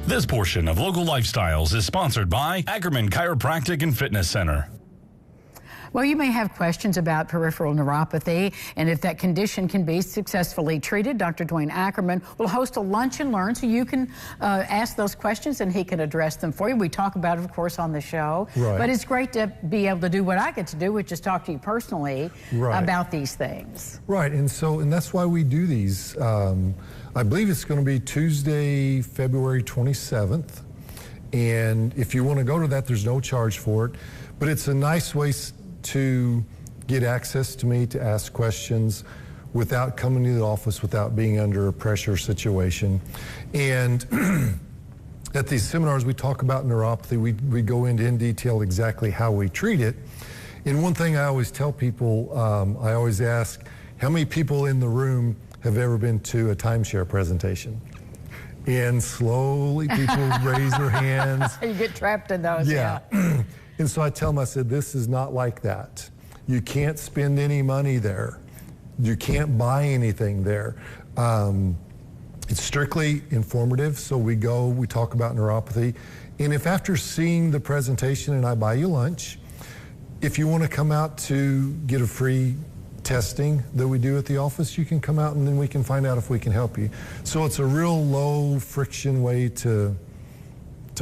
This portion of Local Lifestyles is sponsored by Ackerman Chiropractic and Fitness Center. Well, you may have questions about peripheral neuropathy, and if that condition can be successfully treated, Dr. Dwayne Ackerman will host a lunch and learn, so you can ask those questions and he can address them for you. We talk about it, of course, on the show, right. But it's great to be able to do what I get to do, which is talk to you personally right. about these things. Right, and that's why we do these. I believe it's going to be Tuesday, February 27th, and if you want to go to that, there's no charge for it, but it's a nice way to get access to me to ask questions without coming to the office, without being under a pressure situation. And at these seminars, we talk about neuropathy. We go into in detail exactly how we treat it. And one thing I always tell people, I always ask, how many people in the room have ever been to a timeshare presentation? And slowly people raise their hands. You get trapped in those, yeah. And so I tell them, I said, this is not like that. You can't spend any money there. You can't buy anything there. It's strictly informative, so we talk about neuropathy. And if after seeing the presentation and I buy you lunch, if you want to come out to get a free testing that we do at the office, you can come out and then we can find out if we can help you. So it's a real low friction way to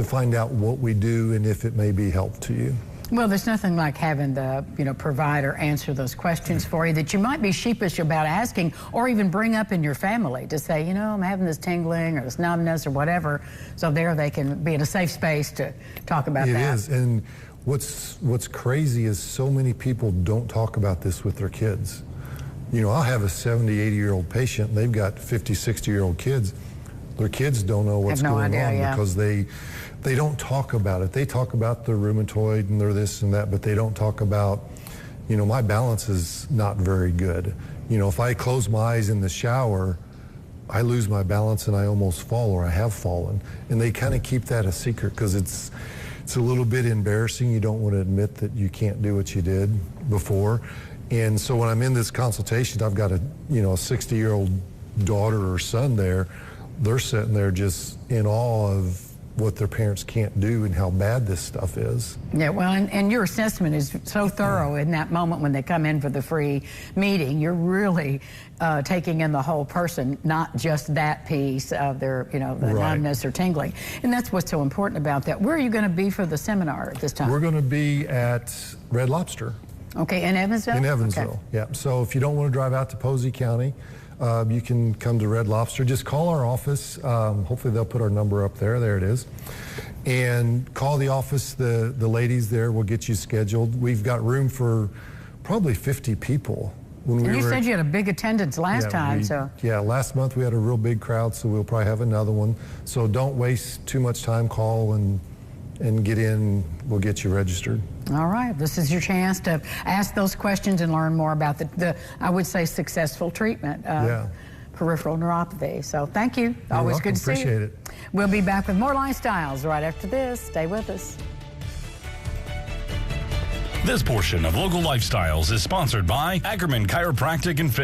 find out what we do and if it may be help to you. Well, there's nothing like having the provider answer those questions for you that you might be sheepish about asking, or even bring up in your family to say, I'm having this tingling or this numbness or whatever. So there they can be in a safe space to talk about that. It is, and what's crazy is so many people don't talk about this with their kids. I'll have a 70, 80-year-old patient, and they've got 50, 60-year-old kids. Their kids don't know what's going on because they don't talk about it. They talk about the rheumatoid and their this and that, but they don't talk about, my balance is not very good. If I close my eyes in the shower, I lose my balance and I almost fall, or I have fallen. And they kind of keep that a secret because it's a little bit embarrassing. You don't want to admit that you can't do what you did before. And so when I'm in this consultation, I've got a 60-year-old daughter or son there. They're sitting there just in awe of what their parents can't do and how bad this stuff is. Yeah, well, and your assessment is so thorough in that moment when they come in for the free meeting. You're really taking in the whole person, not just that piece of their, the numbness or tingling. And that's what's so important about that. Where are you going to be for the seminar at this time? We're going to be at Red Lobster. Okay, in Evansville? In Evansville, okay. Yeah. So if you don't want to drive out to Posey County, you can come to Red Lobster. Just call our office. Hopefully they'll put our number up there. There it is. And call the office. The ladies there will get you scheduled. We've got room for probably 50 people. You said you had a big attendance last time. Yeah, last month we had a real big crowd, so we'll probably have another one. So don't waste too much time. Call and get in. We'll get you registered. All right. This is your chance to ask those questions and learn more about the I would say, successful treatment of peripheral neuropathy. So thank you. You're Always welcome. good to see you. Appreciate it. We'll be back with more Lifestyles right after this. Stay with us. This portion of Local Lifestyles is sponsored by Ackerman Chiropractic and Fitness.